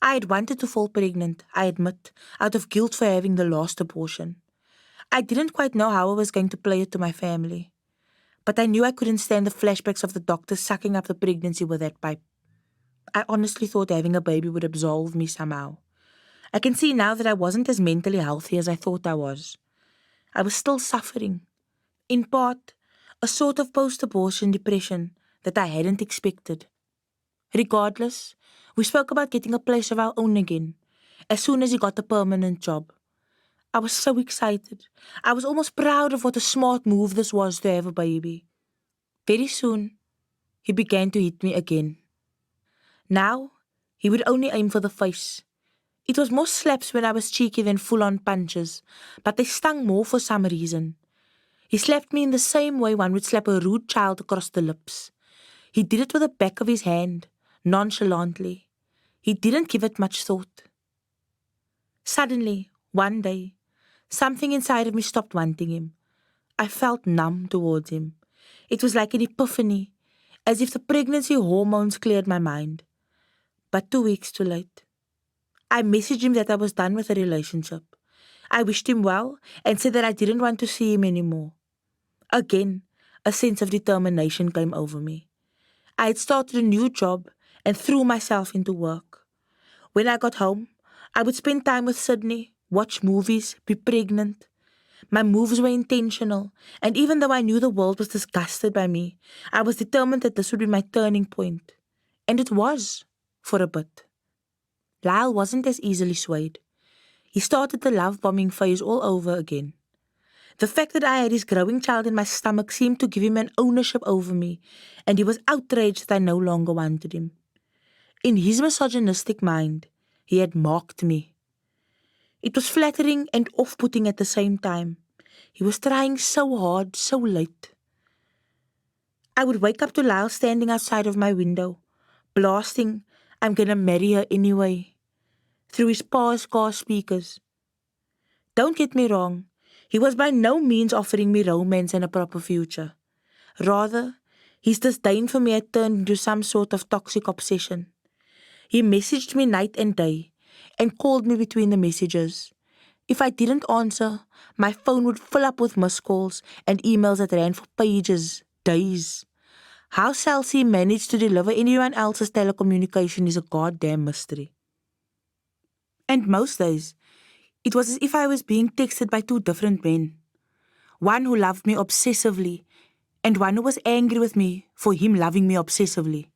I had wanted to fall pregnant, I admit, out of guilt for having the last abortion. I didn't quite know how I was going to play it to my family, but I knew I couldn't stand the flashbacks of the doctor sucking up the pregnancy with that pipe. I honestly thought having a baby would absolve me somehow. I can see now that I wasn't as mentally healthy as I thought I was. I was still suffering. In part, a sort of post-abortion depression that I hadn't expected. Regardless, we spoke about getting a place of our own again, as soon as he got a permanent job. I was so excited. I was almost proud of what a smart move this was to have a baby. Very soon, he began to hit me again. Now, he would only aim for the face. It was more slaps when I was cheeky than full-on punches, but they stung more for some reason. He slapped me in the same way one would slap a rude child across the lips. He did it with the back of his hand, nonchalantly. He didn't give it much thought. Suddenly, one day, something inside of me stopped wanting him. I felt numb towards him. It was like an epiphany, as if the pregnancy hormones cleared my mind. But 2 weeks too late. I messaged him that I was done with the relationship. I wished him well and said that I didn't want to see him anymore. Again, a sense of determination came over me. I had started a new job and threw myself into work. When I got home, I would spend time with Sydney, watch movies, be pregnant. My moves were intentional, and even though I knew the world was disgusted by me, I was determined that this would be my turning point. And it was, for a bit. Lyle wasn't as easily swayed. He started the love-bombing phase all over again. The fact that I had his growing child in my stomach seemed to give him an ownership over me, and he was outraged that I no longer wanted him. In his misogynistic mind, he had mocked me. It was flattering and off-putting at the same time. He was trying so hard, so late. I would wake up to Lyle standing outside of my window, blasting, "I'm gonna marry her anyway," through his pa's car speakers. Don't get me wrong, he was by no means offering me romance and a proper future. Rather, his disdain for me had turned into some sort of toxic obsession. He messaged me night and day, and called me between the messages. If I didn't answer, my phone would fill up with missed calls and emails that ran for pages, days. How Celsi managed to deliver anyone else's telecommunication is a goddamn mystery. And most days, it was as if I was being texted by two different men. One who loved me obsessively, and one who was angry with me for him loving me obsessively.